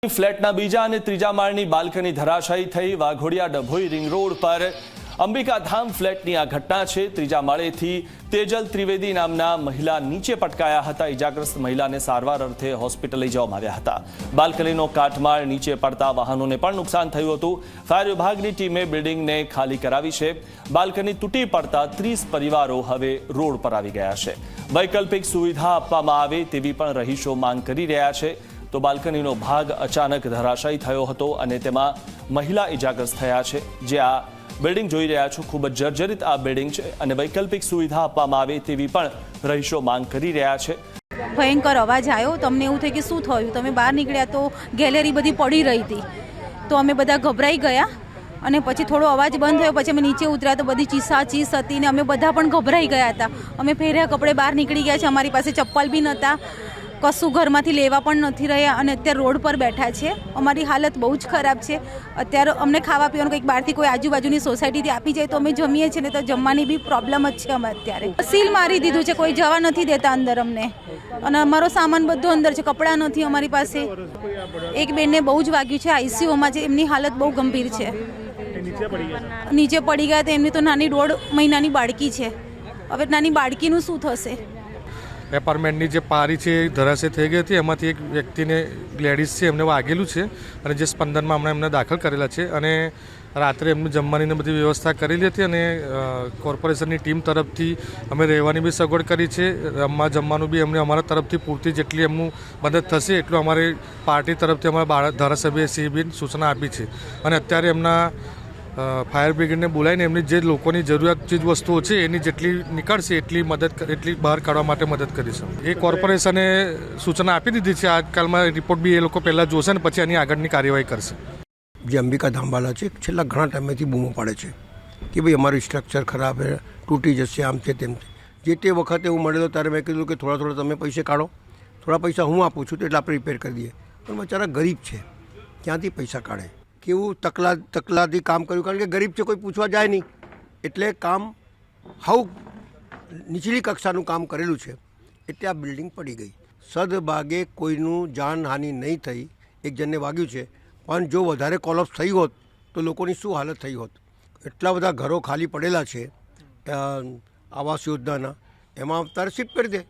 ફ્લેટના બીજા અને ત્રીજા માળની બાલ્કની ધરાશાયી થઈ। વાઘોડિયા ડભોઈ રિંગ રોડ પર અંબિકાધામ ફ્લેટની આ ઘટના છે। ત્રીજા માળેથી તેજલ ત્રિવેદી નામના મહિલા નીચે પટકાયા હતા। ઇજાગ્રસ્ત મહિલાને સારવાર અર્થે હોસ્પિટલ લઈ જવામાં આવ્યા હતા। બાલ્કનીનો કાટમાળ નીચે પડતા વાહનોને પણ નુકસાન થયું હતું। ફાયર વિભાગની ટીમે બિલ્ડિંગને ખાલી કરાવી છે। બાલ્કની તૂટી પડતા 30 પરિવારો હવે રોડ પર આવી ગયા છે। વૈકલ્પિક સુવિધા આપવામાં આવે તેવી પણ રહીશો માંગ કરી રહ્યા છે। તો બાલ્કનીનો ભાગ અચાનક ધરાશાયી થયો હતો અને તેમાં મહિલા ઇજાગ્રસ્ત થયા છે। જે આ બિલ્ડિંગ જોઈ રહ્યા છો ખૂબ જ જર્જરિત આ બિલ્ડિંગ છે અને વૈકલ્પિક સુવિધા આપવામાં આવે તેવી પણ રહીશો માંગ કરી રહ્યા છે। ભયંકર અવાજ આવ્યો તો અમને એવું થયું કે શું થયું। તમે બહાર નીકળ્યા તો ગેલેરી બધી પડી રહી હતી તો અમે બધા ગભરાઈ ગયા અને પછી થોડો અવાજ બંધ થયો પછી અમે નીચે ઉતર્યા તો બધી ચીસ હતી ને અમે બધા પણ ગભરાઈ ગયા હતા। અમે પહેર્યા કપડે બહાર નીકળી ગયા છે। અમારી પાસે ચપ્પલ બી નહોતા, કશું ઘરમાંથી લેવા પણ નથી રહ્યા અને અત્યારે રોડ પર બેઠા છે। અમારી હાલત બહુ જ ખરાબ છે। અત્યારે અમને ખાવા પીવાનું કંઈક બહારથી કોઈ આજુબાજુની સોસાયટીથી આપી જાય તો અમે જમીએ છીએ ને તો જમવાની બી પ્રોબ્લેમ જ છે। અમે અત્યારે સીલ મારી દીધું છે, કોઈ જવા નથી દેતા અંદર અમને અને અમારો સામાન બધો અંદર છે, કપડાં નથી અમારી પાસે। એક બેનને બહુ જ વાગ્યું છે, આઈસીયુમાં છે, એમની હાલત બહુ ગંભીર છે। નીચે પડી ગયા તો એમની તો નાની 1.5 મહિનાની બાળકી છે। હવે નાની બાળકીનું શું થશે? એપાર્ટમેન્ટની જે પારી છે એ ધરાશય થઈ ગઈ હતી। એમાંથી એક વ્યક્તિને લેડીઝ છે એમને વાગેલું છે અને જે સ્પંદનમાં હમણાં એમને દાખલ કરેલા છે અને રાત્રે એમનું જમવાની બધી વ્યવસ્થા કરેલી હતી અને કોર્પોરેશનની ટીમ તરફથી અમે રહેવાની બી સગવડ કરી છે। જમવાનું બી એમને અમારા તરફથી પૂરતી જેટલી એમનું મદદ થશે એટલું અમારી પાર્ટી તરફથી અમારા ધારાસભ્ય શ્રીબીન સૂચના આપી છે અને અત્યારે એમના ફાયર બ્રિગેડને બોલાવીને એમની જે લોકોની જરૂરિયાત ચીજ વસ્તુઓ છે એની જેટલી નીકળશે એટલી બહાર કાઢવા માટે મદદ કરીશું। એ કોર્પોરેશને સૂચના આપી દીધી છે। આજકાલમાં રિપોર્ટ બી એ લોકો પહેલાં જોશે ને પછી એની આગળની કાર્યવાહી કરશે। જે અંબિકાધામવાળા છે છેલ્લા ઘણા ટાઈમેથી બૂમો પાડે છે કે ભાઈ અમારું સ્ટ્રક્ચર ખરાબ છે, તૂટી જશે, આમ છે તેમ છે। જે તે વખતે હું મળેલો ત્યારે મેં કીધું કે થોડા તમે પૈસે કાઢો, થોડા પૈસા હું આપું છું તો એટલે આપણે રિપેર કરી દઈએ। પણ બચારા ગરીબ છે, ક્યાંથી પૈસા કાઢે? કેવું તકલાથી કામ કર્યું, કારણ કે ગરીબ છે, કોઈ પૂછવા જાય નહીં એટલે કામ હાવ નીચલી કક્ષાનું કામ કરેલું છે એટલે આ બિલ્ડિંગ પડી ગઈ। સદભાગે કોઈનું જાનહાનિ નહીં થઈ, એક જણને વાગ્યું છે પણ જો વધારે કોલેપ્સ થઈ હોત તો લોકોની શું હાલત થઈ હોત। એટલા બધા ઘરો ખાલી પડેલા છે આવાસ યોજનાના, એમાં તારે શિફ્ટ કરી દે।